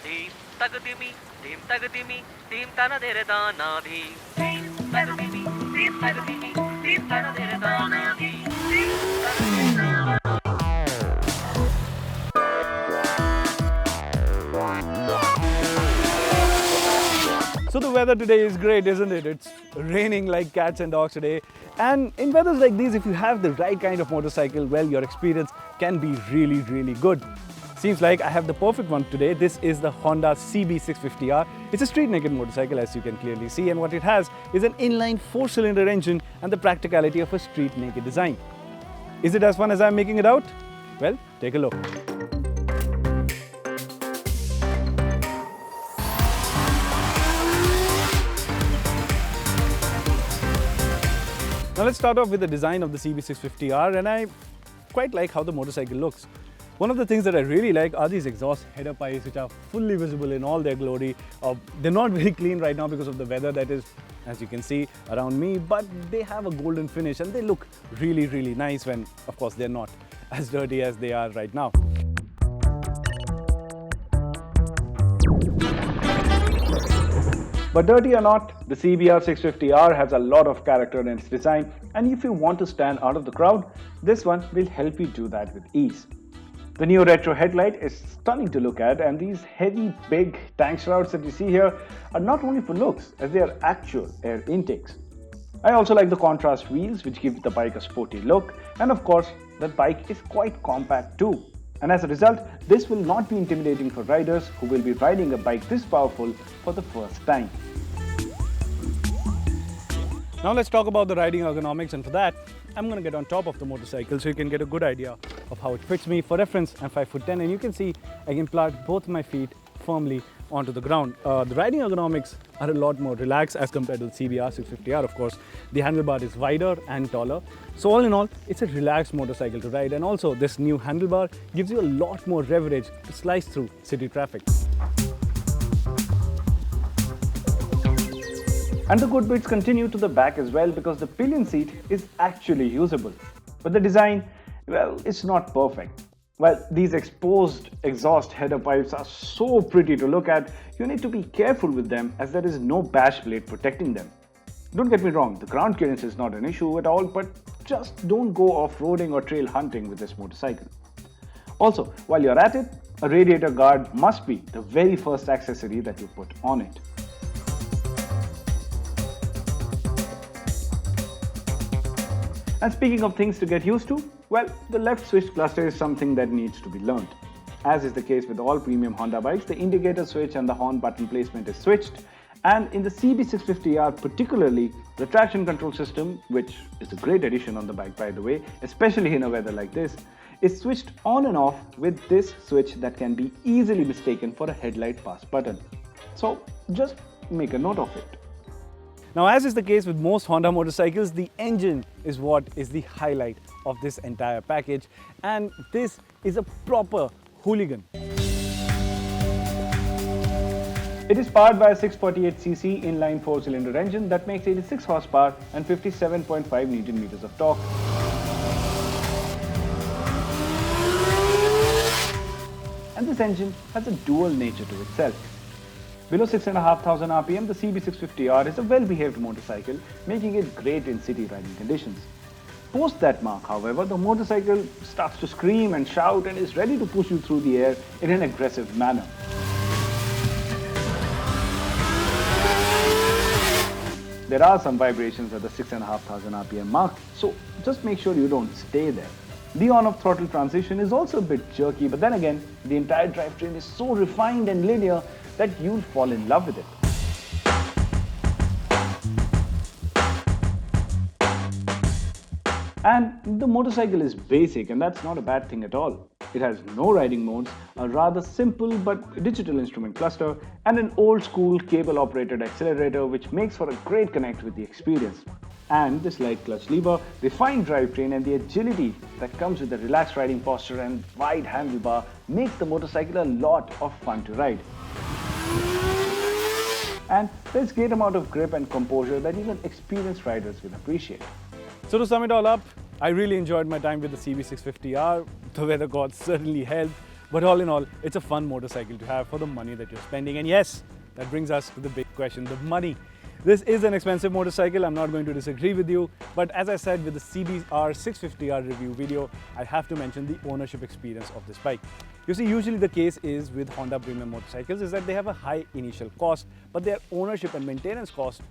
Team tagadimi, team tagadimi, team tana dere dana di. Team tagadimi, team tagadimi, team tana dere dana di. Team tagadimi. So the weather today is great, isn't it? It's raining like cats and dogs today. And in weathers like these, if you have the right kind of motorcycle, well, your experience can be really, really good. Seems like I have the perfect one today. This is the Honda CB650R. It's a street naked motorcycle, as you can clearly see, and what it has is an inline 4-cylinder engine and the practicality of a street naked design. Is it as fun as I'm making it out? Well, take a look. Now let's start off with the design of the CB650R, and I quite like how the motorcycle looks. One of the things that I really like are these exhaust header pipes, which are fully visible in all their glory. They're not very clean right now because of the weather that is, as you can see, around me, but they have a golden finish and they look really, really nice when, of course, they're not as dirty as they are right now. But dirty or not, the CBR650R has a lot of character in its design, and if you want to stand out of the crowd, this one will help you do that with ease. The new retro headlight is stunning to look at, and these heavy, big tank shrouds that you see here are not only for looks, as they are actual air intakes. I also like the contrast wheels, which give the bike a sporty look, and of course, the bike is quite compact too. And as a result, this will not be intimidating for riders who will be riding a bike this powerful for the first time. Now let's talk about the riding ergonomics, and for that, I'm going to get on top of the motorcycle so you can get a good idea of how it fits me. For reference, I'm 5'10", and you can see I can plant both my feet firmly onto the ground. The riding ergonomics are a lot more relaxed as compared to the CBR650R, of course. The handlebar is wider and taller. So all in all, it's a relaxed motorcycle to ride, and also this new handlebar gives you a lot more leverage to slice through city traffic. And the good bits continue to the back as well, because the pillion seat is actually usable. But the design, well, it's not perfect. While these exposed exhaust header pipes are so pretty to look at, you need to be careful with them as there is no bash plate protecting them. Don't get me wrong, the ground clearance is not an issue at all, but just don't go off-roading or trail hunting with this motorcycle. Also, while you're at it, a radiator guard must be the very first accessory that you put on it. And speaking of things to get used to, well, the left switch cluster is something that needs to be learned. As is the case with all premium Honda bikes, the indicator switch and the horn button placement is switched. And in the CB650R particularly, the traction control system, which is a great addition on the bike by the way, especially in a weather like this, is switched on and off with this switch that can be easily mistaken for a headlight pass button. So just make a note of it. Now, as is the case with most Honda motorcycles, the engine is what is the highlight of this entire package, and this is a proper Hooligan. It is powered by a 648cc inline 4-cylinder engine that makes 86 horsepower and 57.5 Newton meters of torque. And this engine has a dual nature to itself. Below 6,500 RPM, the CB650R is a well-behaved motorcycle, making it great in city riding conditions. Post that mark, however, the motorcycle starts to scream and shout and is ready to push you through the air in an aggressive manner. There are some vibrations at the 6,500 RPM mark, so just make sure you don't stay there. The on-off throttle transition is also a bit jerky, but then again, the entire drivetrain is so refined and linear that you'll fall in love with it. And the motorcycle is basic, and that's not a bad thing at all. It has no riding modes, a rather simple but digital instrument cluster, and an old-school cable-operated accelerator which makes for a great connect with the experience. And this light clutch lever, refined drivetrain, and the agility that comes with the relaxed riding posture and wide handlebar makes the motorcycle a lot of fun to ride. And there's great amount of grip and composure that even experienced riders will appreciate. So to sum it all up, I really enjoyed my time with the CB650R. The weather gods certainly helped. But all in all, it's a fun motorcycle to have for the money that you're spending. And yes, that brings us to the big question, the money. This is an expensive motorcycle, I'm not going to disagree with you, but as I said with the CB650R review video, I have to mention the ownership experience of this bike. You see, usually the case is with Honda premium motorcycles is that they have a high initial cost, but their ownership and maintenance cost,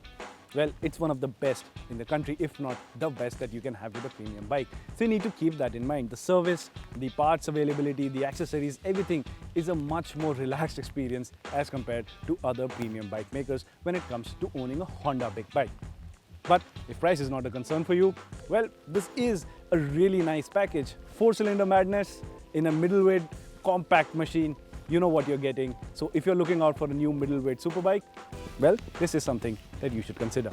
well, it's one of the best in the country, if not the best that you can have with a premium bike. So you need to keep that in mind. The service, the parts availability, the accessories, everything is a much more relaxed experience as compared to other premium bike makers when it comes to owning a Honda big bike. But if price is not a concern for you, well, this is a really nice package. 4-cylinder madness in a middleweight compact machine. You know what you're getting. So if you're looking out for a new middleweight superbike, well, this is something that you should consider.